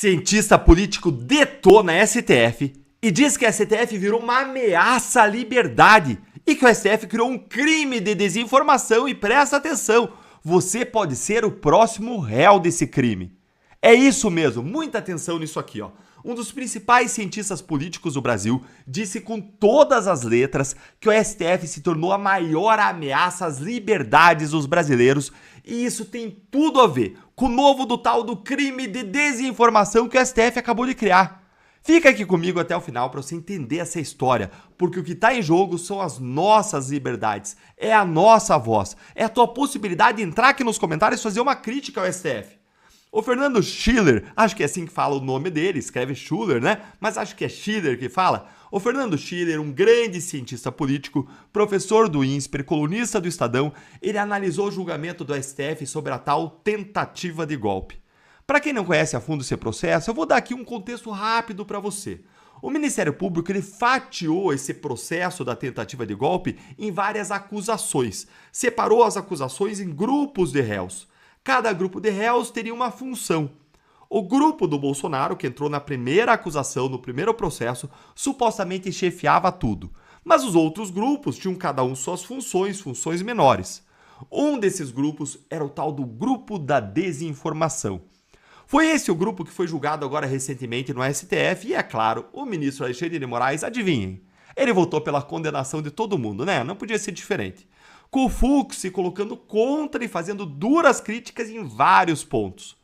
Cientista político detona a STF e diz que a STF virou uma ameaça à liberdade e que o STF criou um crime de desinformação. E presta atenção, você pode ser o próximo réu desse crime. É isso mesmo, muita atenção nisso aqui, ó. Um dos principais cientistas políticos do Brasil disse com todas as letras que o STF se tornou a maior ameaça às liberdades dos brasileiros, e isso tem tudo a ver com o novo do tal do crime de desinformação que o STF acabou de criar. Fica aqui comigo até o final para você entender essa história, porque o que está em jogo são as nossas liberdades, é a nossa voz, é a tua possibilidade de entrar aqui nos comentários e fazer uma crítica ao STF. O Fernando Schiller, acho que é assim que fala o nome dele, escreve Schuller, né? Mas acho que é Schiller que fala. O Fernando Schiller, um grande cientista político, professor do INSPER, colunista do Estadão, ele analisou o julgamento do STF sobre a tal tentativa de golpe. Para quem não conhece a fundo esse processo, eu vou dar aqui um contexto rápido para você. O Ministério Público ele fatiou esse processo da tentativa de golpe em várias acusações, separou as acusações em grupos de réus. Cada grupo de réus teria uma função. O grupo do Bolsonaro, que entrou na primeira acusação, no primeiro processo, supostamente chefiava tudo. Mas os outros grupos tinham cada um suas funções menores. Um desses grupos era o tal do grupo da desinformação. Foi esse o grupo que foi julgado agora recentemente no STF e, é claro, o ministro Alexandre de Moraes, adivinhem, ele votou pela condenação de todo mundo, né? Não podia ser diferente. Com o Fux se colocando contra e fazendo duras críticas em vários pontos.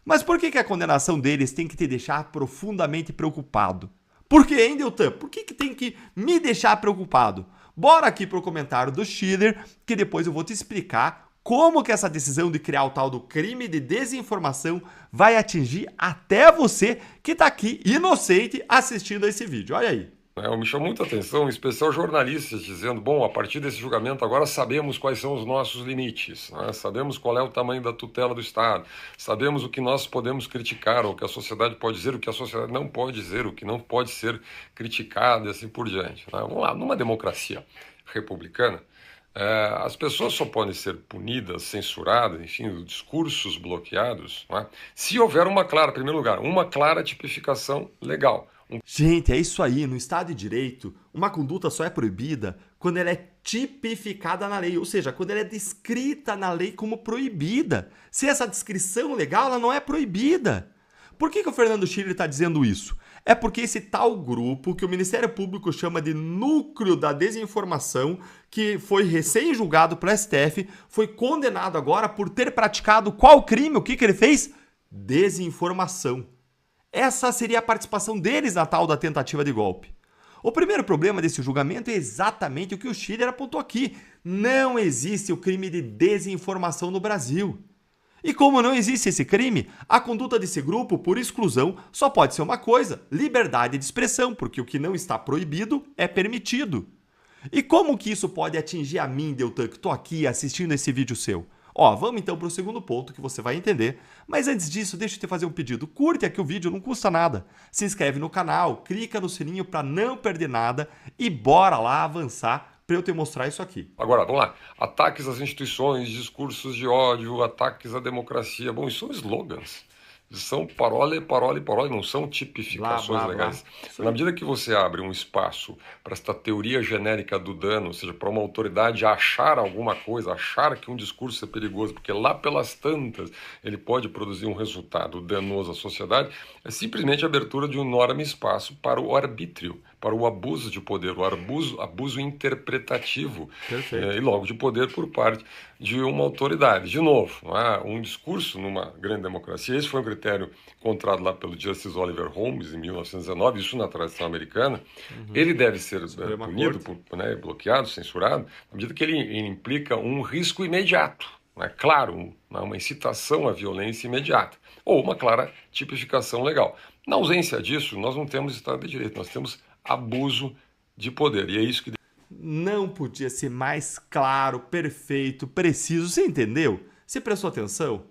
Mas por que a condenação deles tem que te deixar profundamente preocupado? Por que, hein, Deltan? Por que tem que me deixar preocupado? Bora aqui pro comentário do Schiller, que depois eu vou te explicar como que essa decisão de criar o tal do crime de desinformação vai atingir até você que tá aqui, inocente, assistindo a esse vídeo. Olha aí. Me chamou muita atenção, em especial jornalistas dizendo, bom, a partir desse julgamento agora sabemos quais são os nossos limites, né? Sabemos qual é o tamanho da tutela do Estado, sabemos o que nós podemos criticar, o que a sociedade pode dizer, o que a sociedade não pode dizer, o que não pode ser criticado e assim por diante, né? Vamos lá, numa democracia republicana, as pessoas só podem ser punidas, censuradas, enfim, os discursos bloqueados, né? Se houver uma clara, em primeiro lugar, uma clara tipificação legal. Gente, é isso aí. No Estado de Direito, uma conduta só é proibida quando ela é tipificada na lei, ou seja, quando ela é descrita na lei como proibida. Se essa descrição legal, ela não é proibida. Por que o Fernando Schiller está dizendo isso? É porque esse tal grupo, que o Ministério Público chama de Núcleo da Desinformação, que foi recém-julgado pelo STF, foi condenado agora por ter praticado qual crime? O que ele fez? Desinformação. Essa seria a participação deles na tal da tentativa de golpe. O primeiro problema desse julgamento é exatamente o que o Schiller apontou aqui. Não existe o crime de desinformação no Brasil. E como não existe esse crime, a conduta desse grupo, por exclusão, só pode ser uma coisa: liberdade de expressão, porque o que não está proibido é permitido. E como que isso pode atingir a mim, Deltan, que estou aqui assistindo esse vídeo seu? Ó, vamos então para o segundo ponto que você vai entender. Mas antes disso, deixa eu te fazer um pedido. Curte aqui o vídeo, não custa nada. Se inscreve no canal, clica no sininho para não perder nada e bora lá avançar para eu te mostrar isso aqui. Agora, vamos lá. Ataques às instituições, discursos de ódio, ataques à democracia. Bom, isso são slogans. São parole, não são tipificações legais. Na medida que você abre um espaço para esta teoria genérica do dano, ou seja, para uma autoridade achar alguma coisa, achar que um discurso é perigoso, porque lá pelas tantas ele pode produzir um resultado danoso à sociedade, é simplesmente a abertura de um enorme espaço para o arbítrio, para o abuso de poder, o abuso interpretativo e logo de poder por parte de uma autoridade. De novo, um discurso numa grande democracia, esse foi um critério encontrado lá pelo Justice Oliver Holmes em 1919, isso na tradição americana, ele deve ser punido, bloqueado, censurado, na medida que ele implica um risco imediato, claro, uma incitação à violência imediata, ou uma clara tipificação legal. Na ausência disso, nós não temos Estado de Direito, nós temos abuso de poder, e é isso que... Não podia ser mais claro, perfeito, preciso, você entendeu? Você prestou atenção?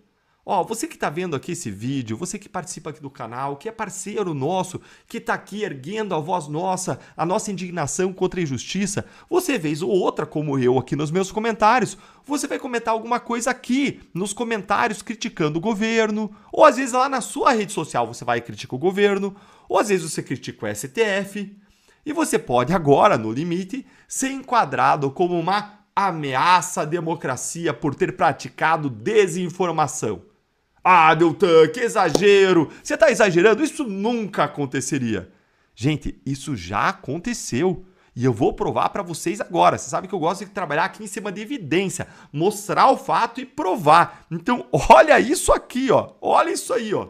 Ó, você que tá vendo aqui esse vídeo, você que participa aqui do canal, que é parceiro nosso, que tá aqui erguendo a voz nossa, a nossa indignação contra a injustiça, você vez ou outra, como eu aqui nos meus comentários, você vai comentar alguma coisa aqui nos comentários criticando o governo, ou às vezes lá na sua rede social você vai criticar o governo, ou às vezes você critica o STF, e você pode agora, no limite, ser enquadrado como uma ameaça à democracia por ter praticado desinformação. Ah, Deltan, que exagero! Você está exagerando? Isso nunca aconteceria. Gente, isso já aconteceu. E eu vou provar para vocês agora. Você sabe que eu gosto de trabalhar aqui em cima de evidência. Mostrar o fato e provar. Então, olha isso aqui, ó. Olha isso aí, ó.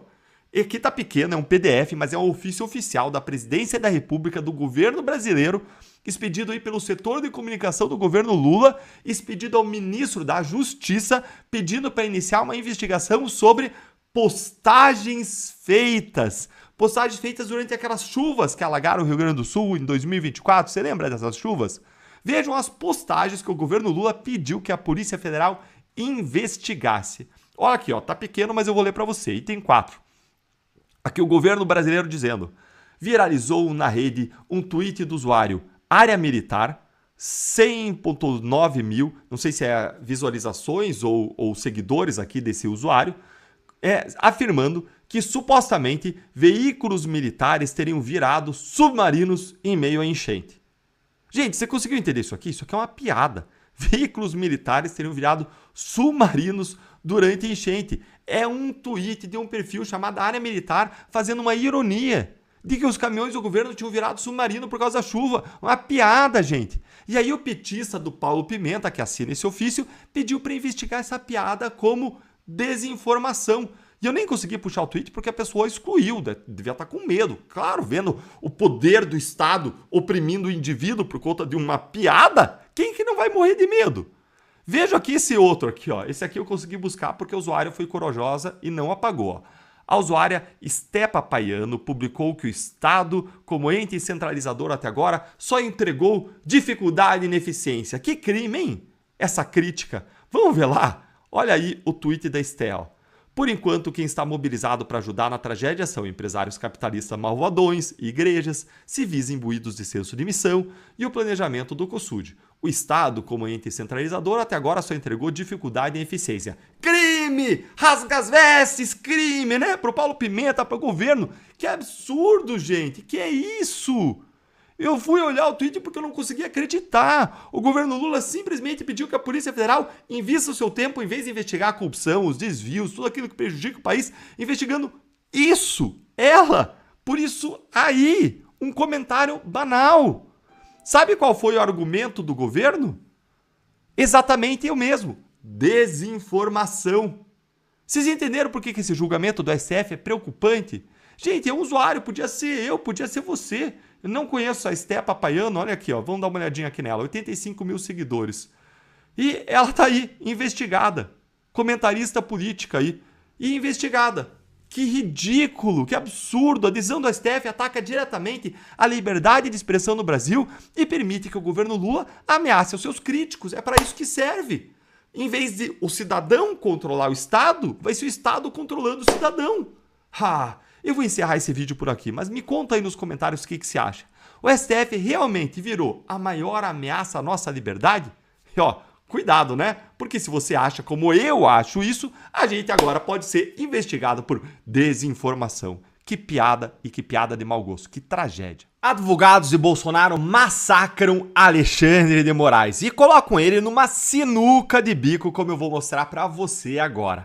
Aqui tá pequeno, é um PDF, mas é um ofício oficial da Presidência da República do governo brasileiro, expedido aí pelo setor de comunicação do governo Lula, expedido ao ministro da Justiça, pedindo para iniciar uma investigação sobre postagens feitas. Postagens feitas durante aquelas chuvas que alagaram o Rio Grande do Sul em 2024. Você lembra dessas chuvas? Vejam as postagens que o governo Lula pediu que a Polícia Federal investigasse. Olha aqui, ó, tá pequeno, mas eu vou ler para você. Item 4. Aqui o governo brasileiro dizendo: viralizou na rede um tweet do usuário Área Militar, 100.9 mil, não sei se é visualizações ou seguidores aqui desse usuário, afirmando que supostamente veículos militares teriam virado submarinos em meio à enchente. Gente, você conseguiu entender isso aqui? Isso aqui é uma piada. Veículos militares teriam virado submarinos durante a enchente. É um tweet de um perfil chamado Área Militar fazendo uma ironia de que os caminhões do governo tinham virado submarino por causa da chuva. Uma piada, gente. E aí o petista do Paulo Pimenta, que assina esse ofício, pediu para investigar essa piada como desinformação. E eu nem consegui puxar o tweet porque a pessoa excluiu, devia estar com medo. Claro, vendo o poder do Estado oprimindo o indivíduo por conta de uma piada, quem que não vai morrer de medo? Veja aqui esse outro aqui, ó. Esse aqui eu consegui buscar porque a usuária foi corajosa e não apagou. Ó. A usuária Stepa Paiano publicou que o Estado, como ente centralizador até agora, só entregou dificuldade e ineficiência. Que crime, hein? Essa crítica. Vamos ver lá? Olha aí o tweet da Estel. Por enquanto, quem está mobilizado para ajudar na tragédia são empresários capitalistas malvadões, igrejas, civis imbuídos de senso de missão e o planejamento do COSUD. O Estado, como ente centralizador, até agora só entregou dificuldade e eficiência. Crime! Rasga as vestes! Crime, né? Pro Paulo Pimenta, pro governo. Que absurdo, gente! Que é isso? Eu fui olhar o tweet porque eu não conseguia acreditar. O governo Lula simplesmente pediu que a Polícia Federal invista o seu tempo, em vez de investigar a corrupção, os desvios, tudo aquilo que prejudica o país, investigando isso, ela. Por isso, aí, um comentário banal. Sabe qual foi o argumento do governo? Exatamente eu mesmo. Desinformação. Vocês entenderam por que esse julgamento do STF é preocupante? Gente, é um usuário, podia ser eu, podia ser você. Eu não conheço a Stepa Paiano, olha aqui, ó, vamos dar uma olhadinha aqui nela, 85 mil seguidores. E ela tá aí, investigada, comentarista política aí, e investigada. Que ridículo, que absurdo, a decisão do STF ataca diretamente a liberdade de expressão no Brasil e permite que o governo Lula ameace os seus críticos, é para isso que serve. Em vez de o cidadão controlar o Estado, vai ser o Estado controlando o cidadão. Eu vou encerrar esse vídeo por aqui, mas me conta aí nos comentários o que você acha. O STF realmente virou a maior ameaça à nossa liberdade? E ó, cuidado, né? Porque se você acha como eu acho isso, a gente agora pode ser investigado por desinformação. Que piada e que piada de mau gosto, que tragédia. Advogados de Bolsonaro massacram Alexandre de Moraes e colocam ele numa sinuca de bico, como eu vou mostrar pra você agora.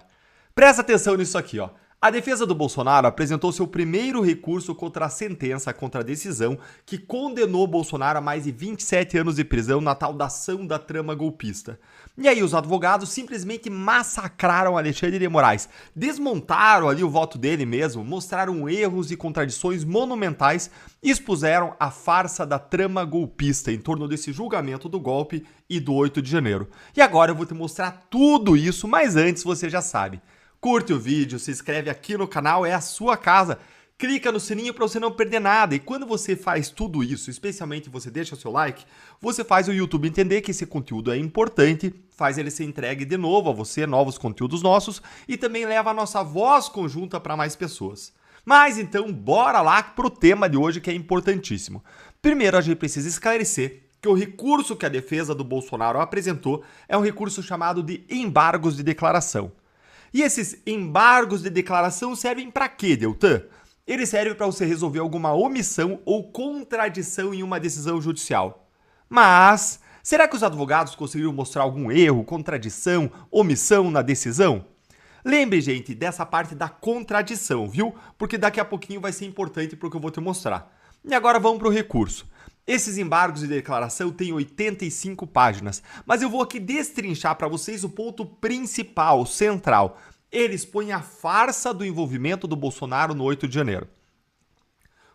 Presta atenção nisso aqui, ó. A defesa do Bolsonaro apresentou seu primeiro recurso contra a sentença, contra a decisão que condenou Bolsonaro a mais de 27 anos de prisão na tal da ação da trama golpista. E aí os advogados simplesmente massacraram Alexandre de Moraes, desmontaram ali o voto dele mesmo, mostraram erros e contradições monumentais e expuseram a farsa da trama golpista em torno desse julgamento do golpe e do 8 de janeiro. E agora eu vou te mostrar tudo isso, mas antes você já sabe. Curte o vídeo, se inscreve aqui no canal, é a sua casa. clica no sininho para você não perder nada. E quando você faz tudo isso, especialmente você deixa o seu like, você faz o YouTube entender que esse conteúdo é importante, faz ele ser entregue de novo a você, novos conteúdos nossos, e também leva a nossa voz conjunta para mais pessoas. Mas então, bora lá pro tema de hoje, que é importantíssimo. Primeiro, a gente precisa esclarecer que o recurso que a defesa do Bolsonaro apresentou é um recurso chamado de embargos de declaração. E esses embargos de declaração servem para quê, Deltan? Eles servem para você resolver alguma omissão ou contradição em uma decisão judicial. Mas, será que os advogados conseguiram mostrar algum erro, contradição, omissão na decisão? Lembre, gente, dessa parte da contradição, viu? Porque daqui a pouquinho vai ser importante para o que eu vou te mostrar. E agora vamos para o recurso. Esses embargos de declaração têm 85 páginas, mas eu vou aqui destrinchar para vocês o ponto principal, central. Eles põem a farsa do envolvimento do Bolsonaro no 8 de janeiro.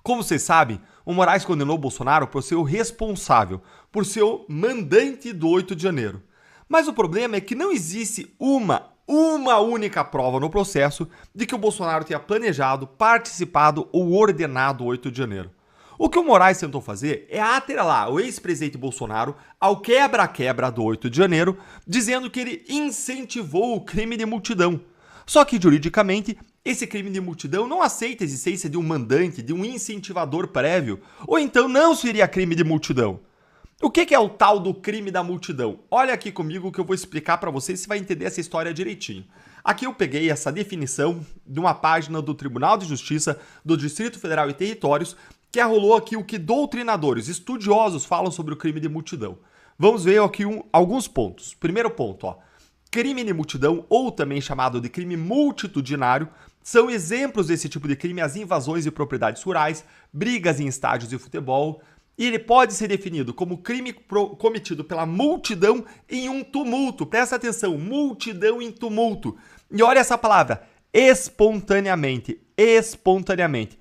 Como vocês sabem, o Moraes condenou o Bolsonaro por ser o responsável, por ser o mandante do 8 de janeiro. Mas o problema é que não existe uma única prova no processo de que o Bolsonaro tenha planejado, participado ou ordenado o 8 de janeiro. O que o Moraes tentou fazer é atrelar o ex-presidente Bolsonaro ao quebra-quebra do 8 de janeiro, dizendo que ele incentivou o crime de multidão. Só que, juridicamente, esse crime de multidão não aceita a existência de um mandante, de um incentivador prévio, ou então não seria crime de multidão. O que é o tal do crime da multidão? Olha aqui comigo que eu vou explicar para vocês, você vai entender essa história direitinho. Aqui eu peguei essa definição de uma página do Tribunal de Justiça do Distrito Federal e Territórios, que rolou aqui o que doutrinadores, estudiosos falam sobre o crime de multidão. Vamos ver aqui alguns pontos. Primeiro ponto, crime de multidão, ou também chamado de crime multitudinário, são exemplos desse tipo de crime as invasões de propriedades rurais, brigas em estádios de futebol, e ele pode ser definido como crime cometido pela multidão em um tumulto. Presta atenção, multidão em tumulto. E olha essa palavra, espontaneamente, espontaneamente.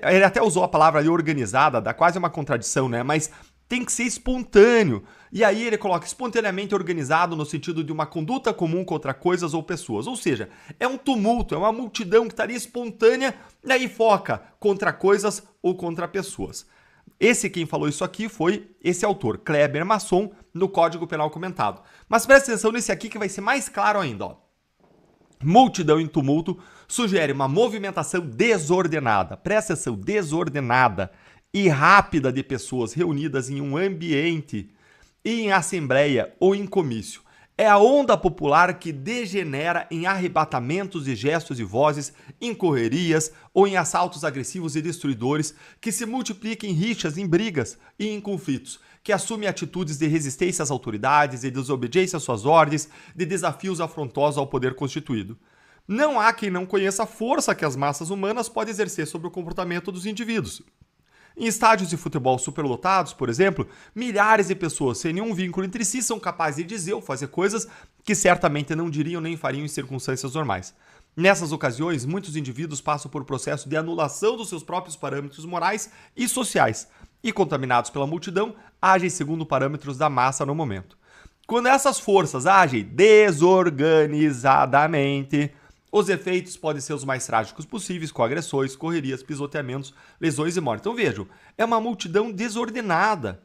Ele até usou a palavra ali organizada, dá quase uma contradição, né? Mas tem que ser espontâneo. E aí ele coloca espontaneamente organizado no sentido de uma conduta comum contra coisas ou pessoas. Ou seja, é um tumulto, é uma multidão que estaria espontânea e aí foca contra coisas ou contra pessoas. Quem falou isso aqui foi esse autor, Kleber Masson, no Código Penal comentado. Mas presta atenção nesse aqui que vai ser mais claro ainda, Multidão em tumulto sugere uma movimentação desordenada, presta atenção, desordenada e rápida de pessoas reunidas em um ambiente, em assembleia ou em comício. É a onda popular que degenera em arrebatamentos de gestos e vozes, em correrias ou em assaltos agressivos e destruidores, que se multiplica em rixas, em brigas e em conflitos, que assume atitudes de resistência às autoridades, de desobediência às suas ordens, de desafios afrontosos ao poder constituído. Não há quem não conheça a força que as massas humanas podem exercer sobre o comportamento dos indivíduos. Em estádios de futebol superlotados, por exemplo, milhares de pessoas sem nenhum vínculo entre si são capazes de dizer ou fazer coisas que certamente não diriam nem fariam em circunstâncias normais. Nessas ocasiões, muitos indivíduos passam por um processo de anulação dos seus próprios parâmetros morais e sociais, e contaminados pela multidão, agem segundo parâmetros da massa no momento. Quando essas forças agem desorganizadamente, os efeitos podem ser os mais trágicos possíveis, com agressões, correrias, pisoteamentos, lesões e morte. Então vejam, é uma multidão desordenada.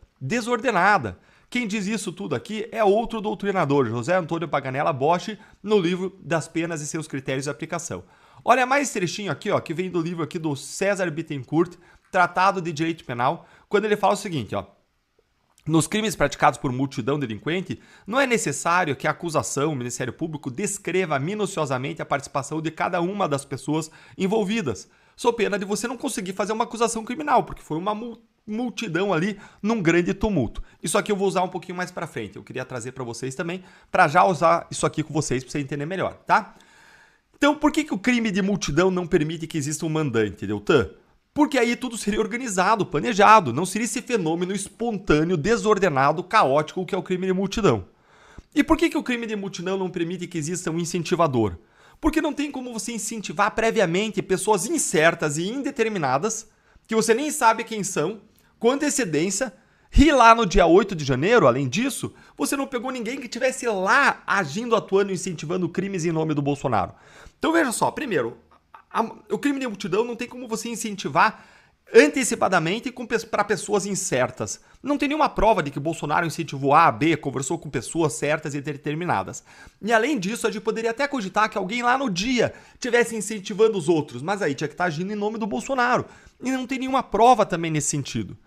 Quem diz isso tudo aqui é outro doutrinador, José Antônio Paganella Bosch, no livro Das Penas e Seus Critérios de Aplicação. Olha mais trechinho aqui, que vem do livro aqui do César Bittencourt, Tratado de Direito Penal, quando ele fala o seguinte, nos crimes praticados por multidão delinquente, não é necessário que a acusação, o Ministério Público, descreva minuciosamente a participação de cada uma das pessoas envolvidas, sob pena de você não conseguir fazer uma acusação criminal, porque foi uma multidão ali num grande tumulto. Isso aqui eu vou usar um pouquinho mais pra frente, eu queria trazer para vocês também, para já usar isso aqui com vocês, para você entender melhor, tá? Então, por que o crime de multidão não permite que exista um mandante, Deltan? Porque aí tudo seria organizado, planejado, não seria esse fenômeno espontâneo, desordenado, caótico que é o crime de multidão. E por que o crime de multidão não permite que exista um incentivador? Porque não tem como você incentivar previamente pessoas incertas e indeterminadas, que você nem sabe quem são, com antecedência, e lá no dia 8 de janeiro, além disso, você não pegou ninguém que estivesse lá agindo, atuando, incentivando crimes em nome do Bolsonaro. Então veja só, primeiro, O crime de multidão não tem como você incentivar antecipadamente para pessoas incertas. Não tem nenhuma prova de que Bolsonaro incentivou A, B, conversou com pessoas certas e determinadas. E além disso, a gente poderia até cogitar que alguém lá no dia estivesse incentivando os outros, mas aí tinha que estar agindo em nome do Bolsonaro. E não tem nenhuma prova também nesse sentido.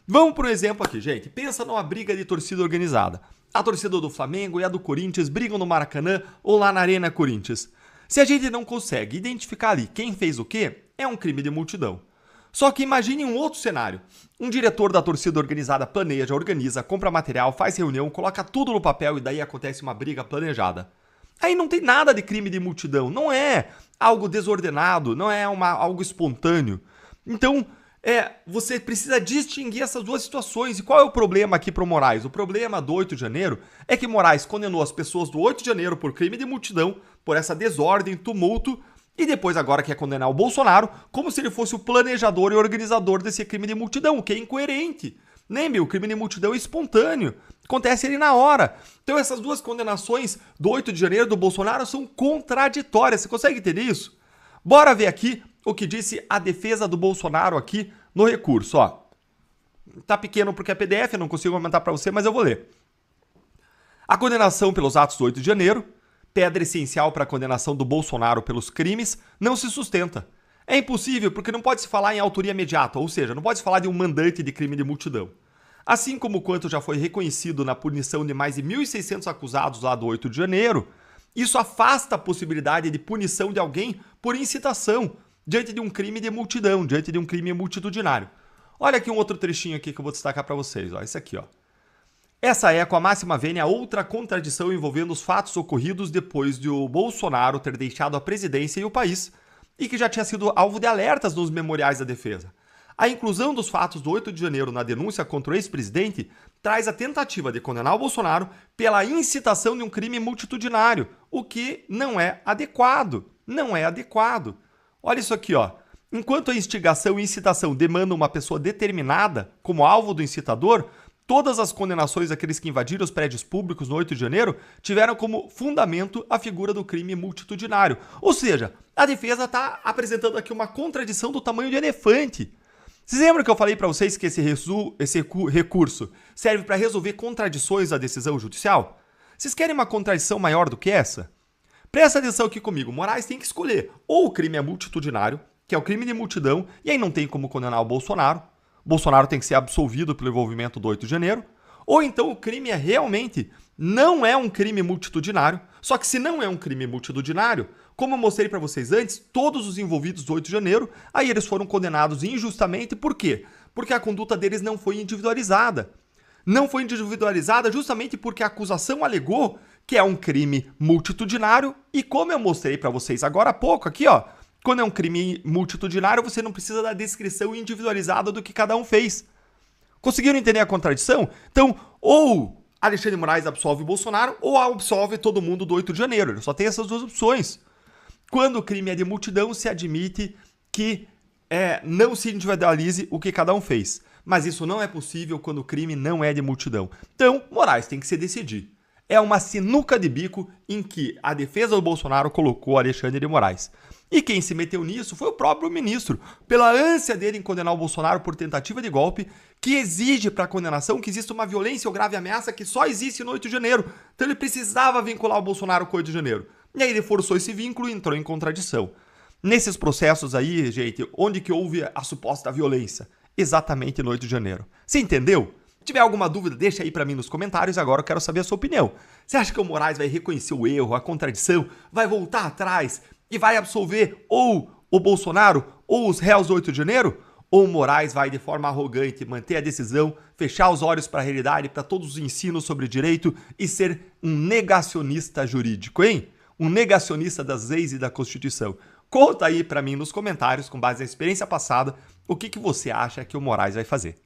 Vamos para um exemplo aqui, gente. Pensa numa briga de torcida organizada. A torcida do Flamengo e a do Corinthians brigam no Maracanã ou lá na Arena Corinthians. Se a gente não consegue identificar ali quem fez o quê, é um crime de multidão. Só que imagine um outro cenário. Um diretor da torcida organizada planeja, organiza, compra material, faz reunião, coloca tudo no papel e daí acontece uma briga planejada. Aí não tem nada de crime de multidão, não é algo desordenado, não é algo espontâneo. Então, você precisa distinguir essas duas situações. E qual é o problema aqui para o Moraes? O problema do 8 de janeiro é que Moraes condenou as pessoas do 8 de janeiro por crime de multidão, por essa desordem, tumulto, e depois agora quer condenar o Bolsonaro como se ele fosse o planejador e organizador desse crime de multidão, o que é incoerente. Lembre, o crime de multidão é espontâneo, acontece ali na hora. Então essas duas condenações do 8 de janeiro do Bolsonaro são contraditórias. Você consegue entender isso? Bora ver aqui o que disse a defesa do Bolsonaro aqui no recurso. Ó, tá pequeno porque é PDF, eu não consigo aumentar para você, mas eu vou ler. A condenação pelos atos do 8 de janeiro, pedra essencial para a condenação do Bolsonaro pelos crimes, não se sustenta. É impossível porque não pode se falar em autoria imediata, ou seja, não pode se falar de um mandante de crime de multidão. Assim como quanto já foi reconhecido na punição de mais de 1.600 acusados lá do 8 de janeiro, isso afasta a possibilidade de punição de alguém por incitação diante de um crime de multidão, diante de um crime multitudinário. Olha aqui um outro trechinho aqui que eu vou destacar para vocês, ó, esse aqui, ó. Essa é, com a máxima vênia, outra contradição envolvendo os fatos ocorridos depois de o Bolsonaro ter deixado a presidência e o país, e que já tinha sido alvo de alertas nos memoriais da defesa. A inclusão dos fatos do 8 de janeiro na denúncia contra o ex-presidente traz a tentativa de condenar o Bolsonaro pela incitação de um crime multitudinário, o que não é adequado. Não é adequado. Olha isso aqui, ó. Enquanto a instigação e incitação demandam uma pessoa determinada como alvo do incitador, todas as condenações daqueles que invadiram os prédios públicos no 8 de janeiro tiveram como fundamento a figura do crime multitudinário. Ou seja, a defesa está apresentando aqui uma contradição do tamanho de elefante. Vocês lembram que eu falei para vocês que esse recurso serve para resolver contradições da decisão judicial? Vocês querem uma contradição maior do que essa? Presta atenção aqui comigo. Moraes tem que escolher. Ou o crime é multitudinário, que é o crime de multidão, e aí não tem como condenar o Bolsonaro. Bolsonaro tem que ser absolvido pelo envolvimento do 8 de janeiro, ou então o crime realmente não é um crime multitudinário, só que se não é um crime multitudinário, como eu mostrei para vocês antes, todos os envolvidos do 8 de janeiro, aí eles foram condenados injustamente, por quê? Porque a conduta deles não foi individualizada. Não foi individualizada justamente porque a acusação alegou que é um crime multitudinário, e como eu mostrei para vocês agora há pouco aqui, ó, quando é um crime multitudinário, você não precisa da descrição individualizada do que cada um fez. Conseguiram entender a contradição? Então, ou Alexandre de Moraes absolve o Bolsonaro, ou absolve todo mundo do 8 de janeiro. Ele só tem essas duas opções. Quando o crime é de multidão, se admite que não se individualize o que cada um fez. Mas isso não é possível quando o crime não é de multidão. Então, Moraes tem que se decidir. É uma sinuca de bico em que a defesa do Bolsonaro colocou Alexandre de Moraes. E quem se meteu nisso foi o próprio ministro, pela ânsia dele em condenar o Bolsonaro por tentativa de golpe, que exige para a condenação que exista uma violência ou grave ameaça que só existe no 8 de janeiro. Então ele precisava vincular o Bolsonaro com o 8 de janeiro. E aí ele forçou esse vínculo e entrou em contradição. Nesses processos aí, gente, onde que houve a suposta violência? Exatamente no 8 de janeiro. Você entendeu? Se tiver alguma dúvida, deixa aí pra mim nos comentários, agora eu quero saber a sua opinião. Você acha que o Moraes vai reconhecer o erro, a contradição, vai voltar atrás e vai absolver ou o Bolsonaro ou os réus do 8 de janeiro? Ou o Moraes vai, de forma arrogante, manter a decisão, fechar os olhos para a realidade, para todos os ensinos sobre direito e ser um negacionista jurídico, hein? Um negacionista das leis e da Constituição. Conta aí pra mim nos comentários, com base na experiência passada, o que você acha que o Moraes vai fazer.